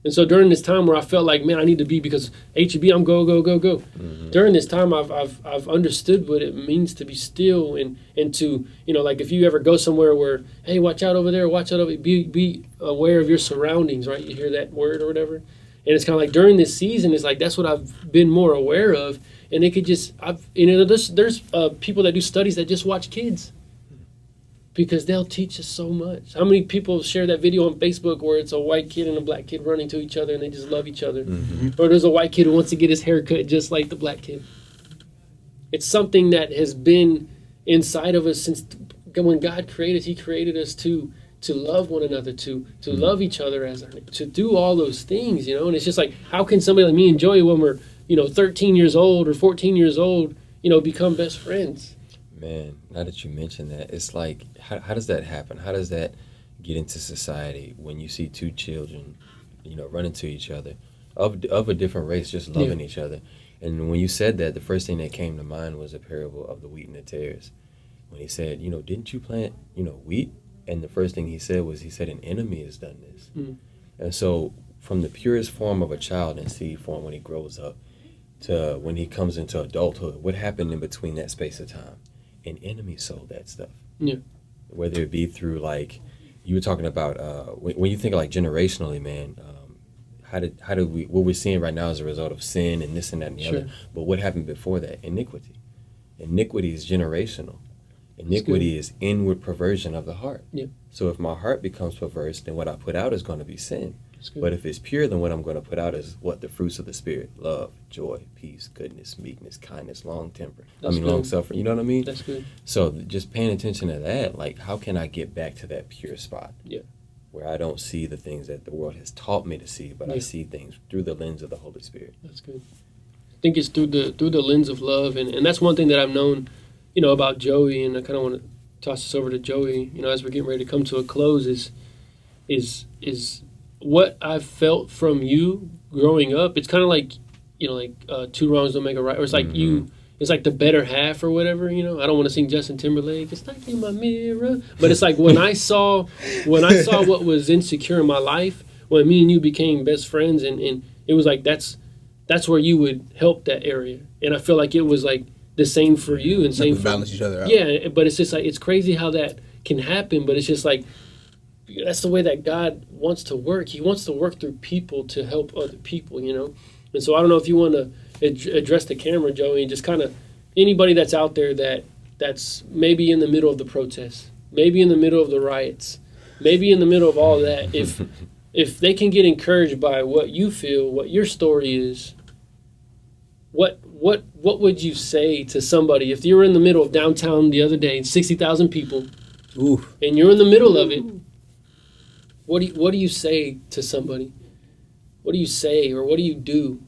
And so during this time where I felt like, man, I need to be, because HEB, I'm go. Mm-hmm. During this time, I've understood what it means to be still and to, like if you ever go somewhere where, hey, watch out over there, watch out over, be aware of your surroundings, right? You hear that word or whatever. And it's kind of like during this season, it's like that's what I've been more aware of. And it could just, there's people that do studies that just watch kids. Because they'll teach us so much. How many people share that video on Facebook where it's a white kid and a black kid running to each other and they just love each other? Mm-hmm. Or there's a white kid who wants to get his hair cut just like the black kid. It's something that has been inside of us since when God created. He created us to love one another, to love each other, to do all those things, And it's just like, how can somebody like me and Joey, when we're 13 years old or 14 years old, become best friends? Man, now that you mention that, it's like, how does that happen? How does that get into society when you see two children, running to each other of a different race, just loving each other? And when you said that, the first thing that came to mind was a parable of the wheat and the tares. When he said, didn't you plant, wheat? And the first thing he said, an enemy has done this. Mm. And so from the purest form of a child in seed form when he grows up to when he comes into adulthood, what happened in between that space of time? An enemy sowed that stuff. Yeah. Whether it be through, like, you were talking about, when you think like generationally, man, what we're seeing right now is a result of sin and this and that and the other. But what happened before that? Iniquity. Iniquity is generational. Iniquity is inward perversion of the heart. Yeah. So if my heart becomes perverse, then what I put out is going to be sin. But if it's pure, then what I'm going to put out is what? The fruits of the Spirit: love, joy, peace, goodness, meekness, kindness, long temper. Long suffering. You know what I mean? That's good. So just paying attention to that, like, how can I get back to that pure spot? Yeah. Where I don't see the things that the world has taught me to see, but I see things through the lens of the Holy Spirit. That's good. I think it's through the lens of love, and that's one thing that I've known, about Joey, and I kind of want to toss this over to Joey. As we're getting ready to come to a close, is what I've felt from you growing up. It's kind of like, two wrongs don't make a right. Or it's like it's like the better half or whatever, I don't want to sing Justin Timberlake. It's like in my mirror. But it's like when I saw what was insecure in my life, when me and you became best friends, and it was like that's where you would help that area. And I feel like it was like the same for you and same for balance each other out. Yeah, but it's just like, it's crazy how that can happen, but it's just like, that's the way that God wants to work. He wants to work through people to help other people, And so I don't know if you want to address the camera, Joey, and just kind of anybody that's out there that's maybe in the middle of the protests, maybe in the middle of the riots, maybe in the middle of all that, if they can get encouraged by what you feel, what your story is, what would you say to somebody if you were in the middle of downtown the other day, 60,000 people, Ooh. and you're in the middle of it? What do you say to somebody? What do you say, or what do you do?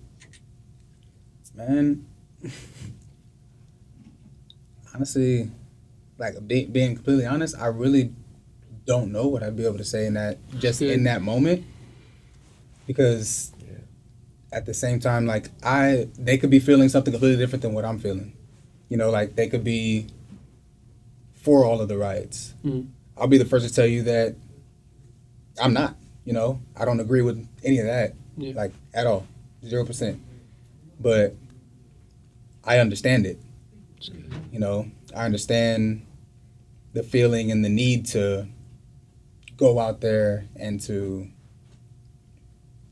Man, honestly, like being completely honest, I really don't know what I'd be able to say in that moment, because at the same time, like they could be feeling something completely different than what I'm feeling. You know, like they could be for all of the riots. Mm. I'll be the first to tell you that I'm not. You know, I don't agree with any of that, like at all, 0%. But I understand it. You know, I understand the feeling and the need to go out there and to,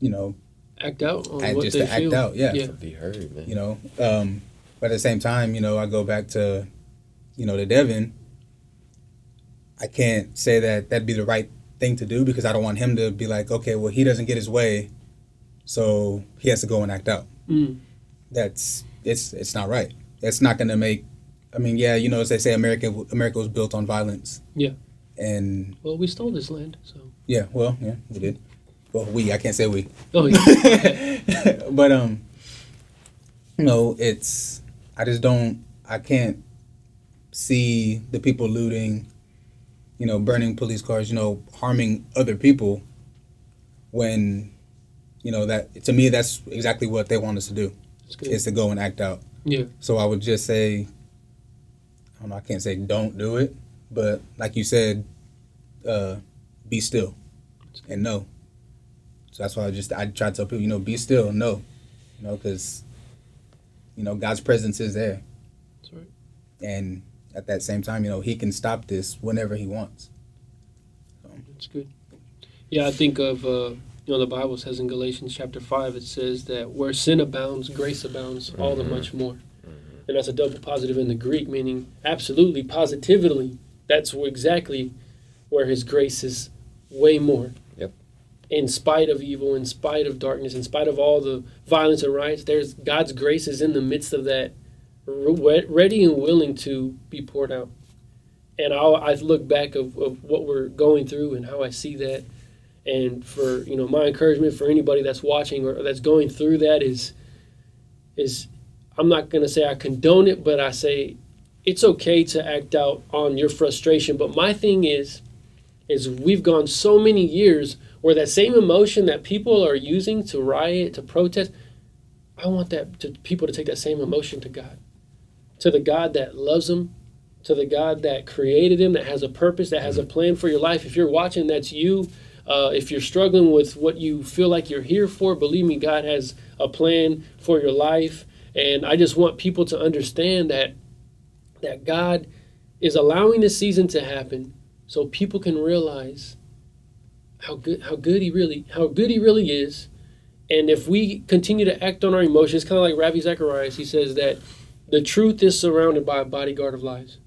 you know, act out on and what just they to feel. act out, yeah. To be heard, man. You know, but at the same time, you know, I go back to, you know, to Devin. I can't say that that'd be the right thing to do, because I don't want him to be like, okay, well, he doesn't get his way, so he has to go and act out. Mm. It's not right. It's not going to make. I mean, yeah, you know, as they say, America was built on violence. Yeah. And well, we stole this land, so. Yeah, well, yeah, we did. Well, I can't say we. Oh yeah. But you know, I can't see the people looting, you know, burning police cars, you know, harming other people, when, you know, that, to me, that's exactly what they want us to do, is to go and act out. Yeah. So I would just say, I don't know, I can't say don't do it, but like you said, be still and know. So that's why I try to tell people, you know, be still and know, you know, because, you know, God's presence is there. That's right. And at that same time, you know, he can stop this whenever he wants. So. That's good. Yeah, I think of, you know, the Bible says in Galatians chapter 5, it says that where sin abounds, grace abounds all the much more. And that's a double positive in the Greek, meaning absolutely, positively, that's exactly where his grace is way more. Yep. In spite of evil, in spite of darkness, in spite of all the violence and riots, there's God's grace is in the midst of that, ready and willing to be poured out. And I look back of what we're going through and how I see that. And for, you know, my encouragement for anybody that's watching or that's going through that is I'm not going to say I condone it, but I say it's okay to act out on your frustration. But my thing is we've gone so many years where that same emotion that people are using to riot, to protest, I want people to take that same emotion to God. To the God that loves them, to the God that created him, that has a purpose, that has a plan for your life. If you're watching, that's you. If you're struggling with what you feel like you're here for, believe me, God has a plan for your life. And I just want people to understand that God is allowing this season to happen so people can realize how good he really is. And if we continue to act on our emotions, kind of like Ravi Zacharias, he says that the truth is surrounded by a bodyguard of lies.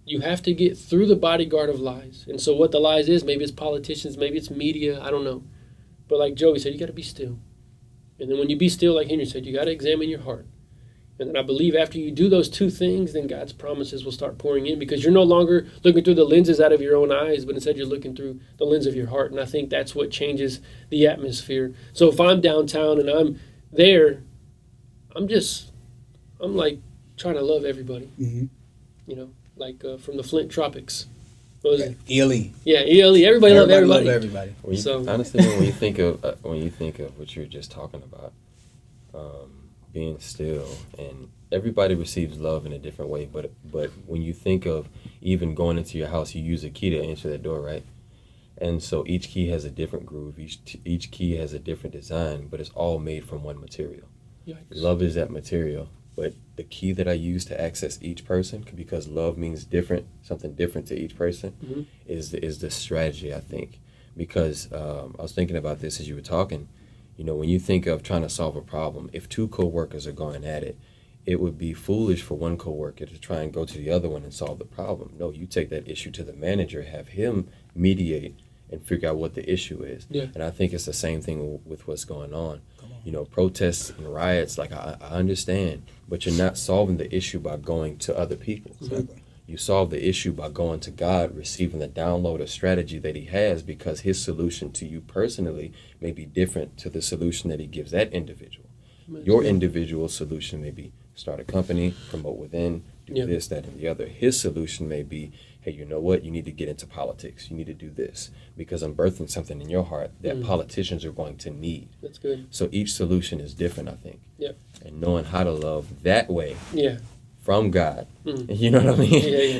You have to get through the bodyguard of lies. And so what the lies is, maybe it's politicians, maybe it's media, I don't know. But like Joey said, you got to be still. And then when you be still, like Henry said, you got to examine your heart. And then I believe after you do those two things, then God's promises will start pouring in, because you're no longer looking through the lenses out of your own eyes, but instead you're looking through the lens of your heart. And I think that's what changes the atmosphere. So if I'm downtown and I'm there, I'm like trying to love everybody. Mm-hmm. You know, like from the Flint Tropics. What was it? ELE. Yeah, ELE. Everybody love everybody. Love everybody. Honestly, when you think of what you were just talking about, being still, and everybody receives love in a different way. But when you think of even going into your house, you use a key to enter that door, right? And so each key has a different groove. Each key has a different design, but it's all made from one material. Yikes. Love is that material. But the key that I use to access each person, because love means something different to each person, is the strategy, I think. Because I was thinking about this as you were talking. You know, when you think of trying to solve a problem, if two co-workers are going at it, it would be foolish for one co-worker to try and go to the other one and solve the problem. No, you take that issue to the manager, have him mediate, and figure out what the issue is. Yeah. And I think it's the same thing with what's going on. protests and riots. Like, I understand, but you're not solving the issue by going to other people. Exactly. You solve the issue by going to God, receiving the download of strategy that he has, because his solution to you personally may be different to the solution that he gives that individual. Your individual solution may be start a company, promote within, do this, that, and the other. His solution may be, hey, you know what? You need to get into politics. You need to do this because I'm birthing something in your heart that politicians are going to need. That's good. So each solution is different, I think. Yeah. And knowing how to love that way. Yeah. From God. You know what I mean? Yeah.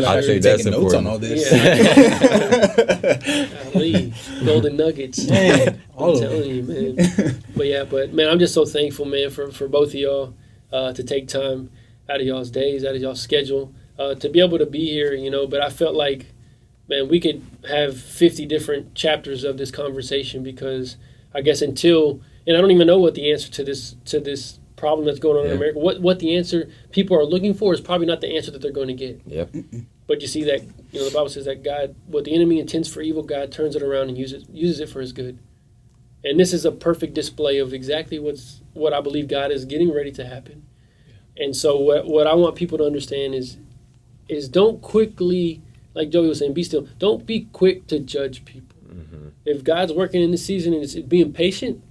I think that's taking notes important. on all this. Yeah. Golden nuggets. Man, I'm telling you, man. But man, I'm just so thankful, man, for both of y'all to take time out of y'all's days, out of y'all's schedule, to be able to be here, But I felt like, man, we could have 50 different chapters of this conversation because I guess and I don't even know what the answer to this problem that's going on in America, what the answer people are looking for is probably not the answer that they're going to get. Yep. But you see that, the Bible says that God, what the enemy intends for evil, God turns it around and uses it for his good. And this is a perfect display of exactly what I believe God is getting ready to happen. And so what I want people to understand is don't quickly, like Joey was saying, be still. Don't be quick to judge people. Mm-hmm. If God's working in this season and it's being patient,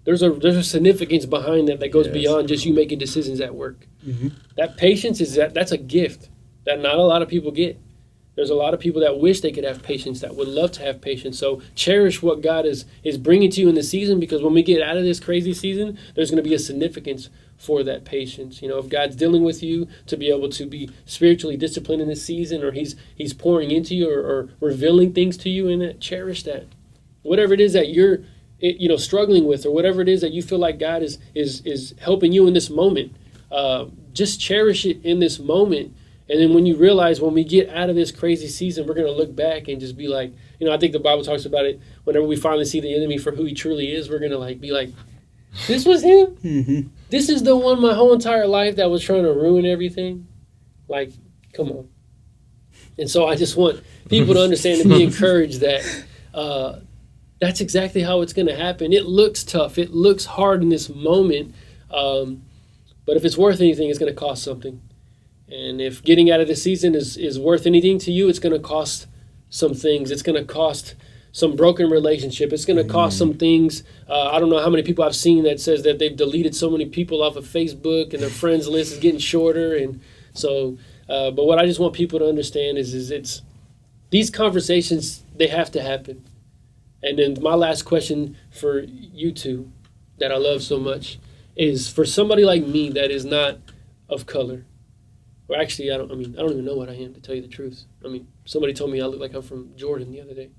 there's a significance behind that goes beyond just you making decisions at work. Mm-hmm. That patience that's a gift that not a lot of people get. There's a lot of people that wish they could have patience, that would love to have patience. So cherish what God is bringing to you in the season, because when we get out of this crazy season, there's going to be a significance for that patience. If God's dealing with you to be able to be spiritually disciplined in this season, or he's pouring into you or revealing things to you in that, cherish that. Whatever it is that you're struggling with, or whatever it is that you feel like God is helping you in this moment, just cherish it in this moment. And then when you realize when we get out of this crazy season, we're going to look back and just be like, I think the Bible talks about it. Whenever we finally see the enemy for who he truly is, we're going to be like, this was him? Mm-hmm. This is the one my whole entire life that was trying to ruin everything? Like, come on. And so I just want people to understand and be encouraged that that's exactly how it's going to happen. It looks tough. It looks hard in this moment. But if it's worth anything, it's going to cost something. And if getting out of the season is worth anything to you, it's going to cost some things. It's going to cost some broken relationship. It's going to cost some things. I don't know how many people I've seen that says that they've deleted so many people off of Facebook and their friends list is getting shorter. And so, but what I just want people to understand is it's these conversations, they have to happen. And then my last question for you two that I love so much is for somebody like me that is not of color. Or actually, I don't even know what I am, to tell you the truth. Somebody told me I look like I'm from Jordan the other day.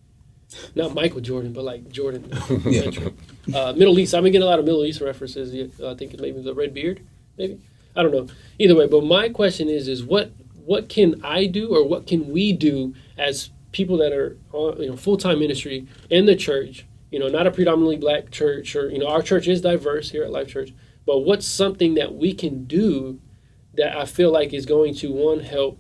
Not Michael Jordan, but like Jordan. Middle East. I've been getting a lot of Middle East references. I think maybe the red beard, maybe. I don't know. Either way, but my question is what can I do, or what can we do as people that are full-time ministry in the church, not a predominantly black church, or our church is diverse here at Life Church, but what's something that we can do that I feel like is going to, one, help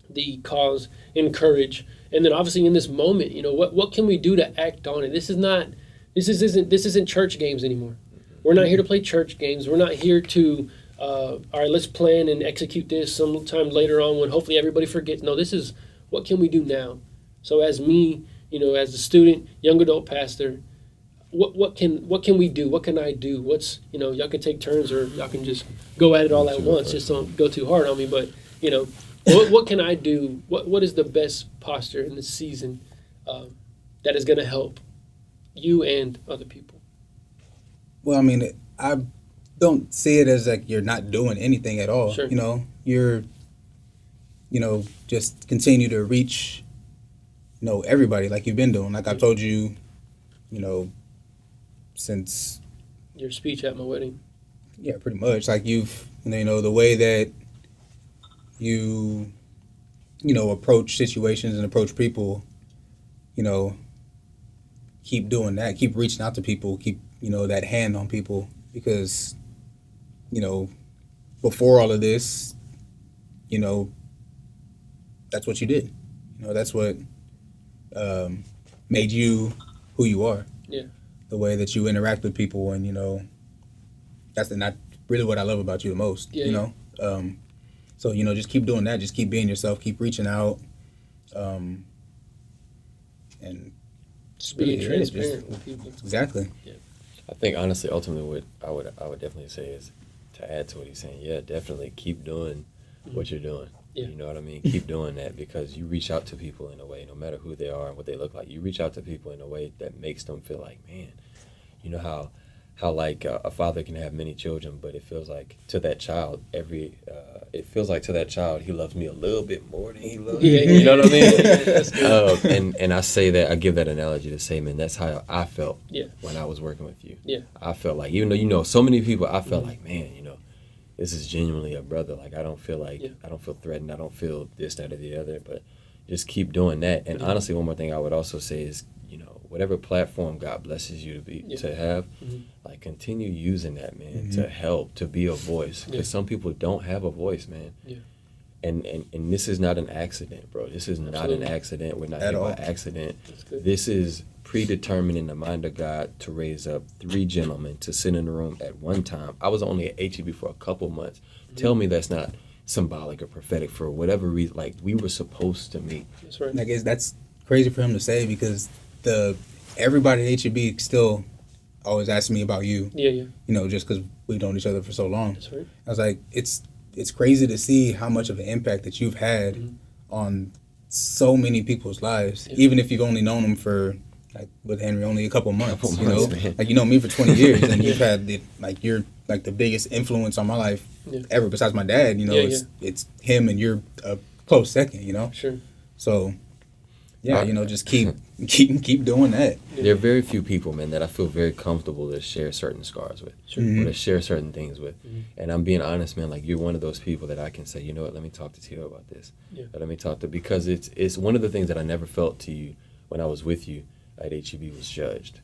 the cause, encourage, and then obviously in this moment, what can we do to act on it? This isn't church games anymore. We're not here to play church games. We're not here to all right, let's plan and execute this sometime later on when hopefully everybody forgets. No, this is what can we do now. So as me, as a student, young adult pastor, what can we do? What can I do? Y'all can take turns, or y'all can just go at it all at once. Just don't go too hard on me. But, what can I do? What is the best posture in this season that is going to help you and other people? Well, I don't see it as like you're not doing anything at all. Sure. You're, just continue to reach, everybody like you've been doing. Like I told you, since your speech at my wedding. Yeah, pretty much. Like you've, the way that you, approach situations and approach people, keep doing that. Keep reaching out to people. Keep, that hand on people, because, before all of this, that's what you did. That's what made you who you are. Yeah. the way that you interact with people, and that's not really what I love about you the most. So just keep doing that. Just keep being yourself. Keep reaching out, and just being transparent with people. Exactly. Yeah. I think honestly, ultimately, what I would definitely say is to add to what he's saying. Yeah, definitely keep doing what you're doing. Yeah. You know what I mean? Keep doing that, because you reach out to people in a way, no matter who they are and what they look like. You reach out to people in a way that makes them feel like, man, you know how like a father can have many children, but it feels like to that child he loves me a little bit more than he loves me. You know what I mean? And I say that, I give that analogy to say, man, that's how I felt when I was working with you. Yeah. I felt like, even though so many people, I felt like, man, this is genuinely a brother. Like, I don't feel like, I don't feel threatened. I don't feel this, that, or the other. But just keep doing that. And honestly, one more thing I would also say is, whatever platform God blesses you to have, like, continue using that, man, to help, to be a voice. Because some people don't have a voice, man. Yeah. And this is not an accident, bro. This is not an accident. We're not here by accident. This is predetermined in the mind of God to raise up 3 gentlemen to sit in the room at one time. I was only at HEB for a couple months. Tell me that's not symbolic or prophetic for whatever reason. Like, we were supposed to meet. That's right. I guess that's crazy for him to say, because everybody at HEB still always asks me about you. Yeah. Just because we've known each other for so long. That's right. I was like, it's crazy to see how much of an impact that you've had on so many people's lives, even if you've only known them for, like with Henry, only a couple months. Man. Like, me for 20 years, and you've had you're like the biggest influence on my life ever, besides my dad. It's him, and you're a close second. Sure. So, just keep doing that. There are very few people, man, that I feel very comfortable to share certain scars with, or to share certain things with. And I'm being honest, man. Like, you're one of those people that I can say, you know what? Let me talk to Tito about this. Yeah. Let me talk to, because it's one of the things that I never felt to you when I was with you at HEB was judged,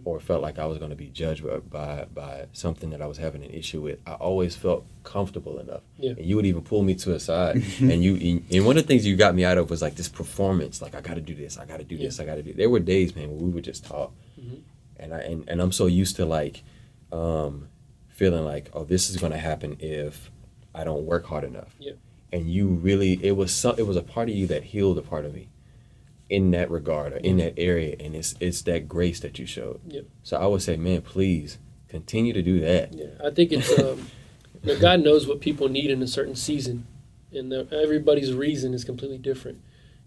or felt like I was going to be judged by something that I was having an issue with. I always felt comfortable enough, and you would even pull me to a side, and one of the things you got me out of was like this performance, like, I got to do this, I got to do this, I got to do. There were days, man, where we would just talk, and I'm so used to like feeling like, oh, this is going to happen if I don't work hard enough, and you really, it was a part of you that healed a part of me in that regard, or in that area, and it's that grace that you showed. So I would say, man, please continue to do that. I think it's God knows what people need in a certain season, and everybody's reason is completely different.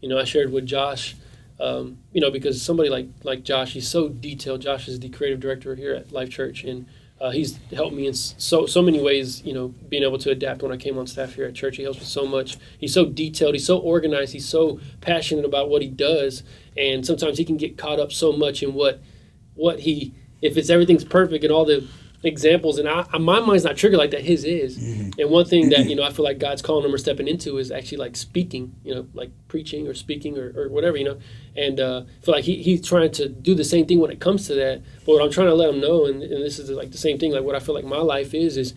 I shared with Josh, because somebody like Josh, he's so detailed. Josh is the creative director here at Life Church, and he's helped me in so many ways, being able to adapt when I came on staff here at church. He helps me so much. He's so detailed. He's so organized. He's so passionate about what he does. And sometimes he can get caught up so much in what he, if it's everything's perfect and all the examples, and my mind's not triggered like that. His is. And one thing that, I feel like God's calling him or stepping into is actually like speaking, like preaching or speaking or whatever, and I feel like he's trying to do the same thing when it comes to that. But what I'm trying to let him know, and this is like the same thing, like what I feel like my life is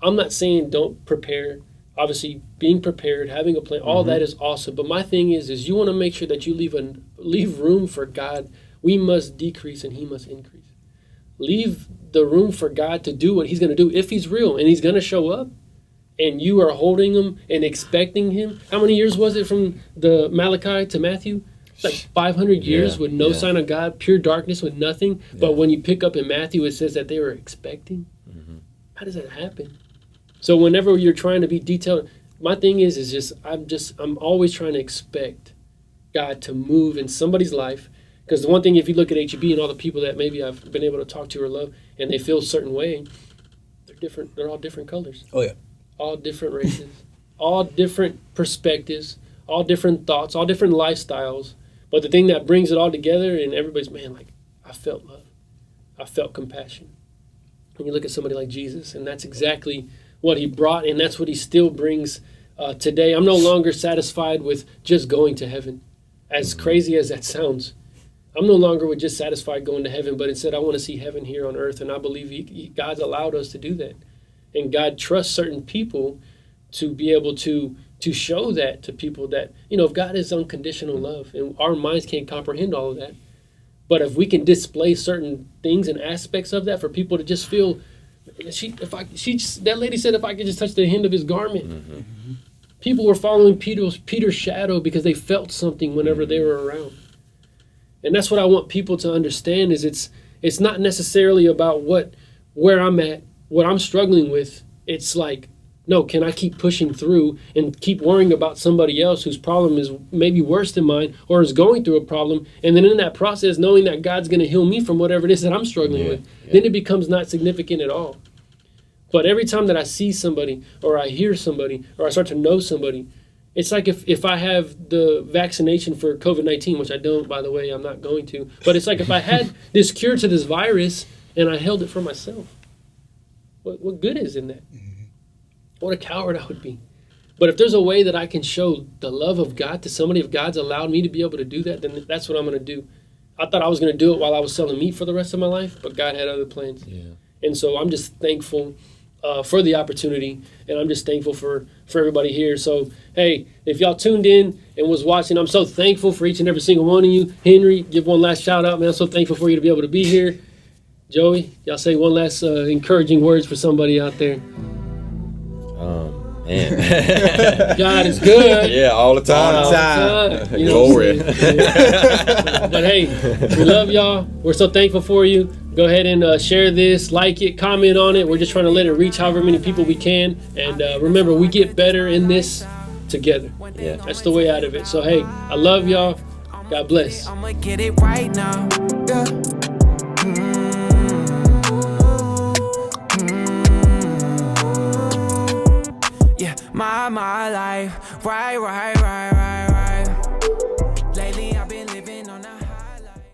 I'm not saying don't prepare. Obviously, being prepared, having a plan, all that is awesome. But my thing is you want to make sure that you leave room for God. We must decrease and he must increase. Leave the room for God to do what he's going to do. If he's real and he's going to show up and you are holding him and expecting him. How many years was it from the Malachi to Matthew? It's like 500 years with no sign of God, pure darkness with nothing. But when you pick up in Matthew, it says that they were expecting. How does that happen? So whenever you're trying to be detailed, my thing is I'm always trying to expect God to move in somebody's life. Because the one thing, if you look at HEB and all the people that maybe I've been able to talk to or love, and they feel a certain way, they're different. They're all different colors. Oh, yeah. All different races, all different perspectives, all different thoughts, all different lifestyles. But the thing that brings it all together, and everybody's, man, like, I felt love. I felt compassion. And you look at somebody like Jesus, and that's exactly what he brought, and that's what he still brings today. I'm no longer satisfied with just going to heaven. As crazy as that sounds, I'm no longer with just satisfied going to heaven, but instead I want to see heaven here on earth, and I believe God's allowed us to do that. And God trusts certain people to be able to show that to people that, if God is unconditional love, and our minds can't comprehend all of that, But if we can display certain things and aspects of that for people to just feel, that lady said, if I could just touch the hem of his garment. Mm-hmm. People were following Peter's shadow because they felt something whenever they were around. And that's what I want people to understand is it's not necessarily about where I'm at, what I'm struggling with. It's like, no, can I keep pushing through and keep worrying about somebody else whose problem is maybe worse than mine or is going through a problem, and then in that process knowing that God's going to heal me from whatever it is that I'm struggling with, then it becomes not significant at all. But every time that I see somebody or I hear somebody or I start to know somebody, it's like if I have the vaccination for COVID-19, which I don't, by the way, I'm not going to, but it's like if I had this cure to this virus and I held it for myself, what good is in that? What a coward I would be. But if there's a way that I can show the love of God to somebody, if God's allowed me to be able to do that, then that's what I'm going to do. I thought I was going to do it while I was selling meat for the rest of my life, but God had other plans. Yeah. And so I'm just thankful for the opportunity, and I'm just thankful for everybody here. So, hey, if y'all tuned in and was watching, I'm so thankful for each and every single one of you. Henry, give one last shout out, man. I'm so thankful for you to be able to be here. Joey, y'all say one last encouraging words for somebody out there. Man. God is good. Yeah, all the time. All the time. You know Glory. But hey, we love y'all. We're so thankful for you. Go ahead and share this, like it, comment on it. We're just trying to let it reach however many people we can. And remember, we get better in this together. Yeah. That's the way out of it. So hey, I love y'all. God bless. I'ma get it right now. Yeah. My life, right.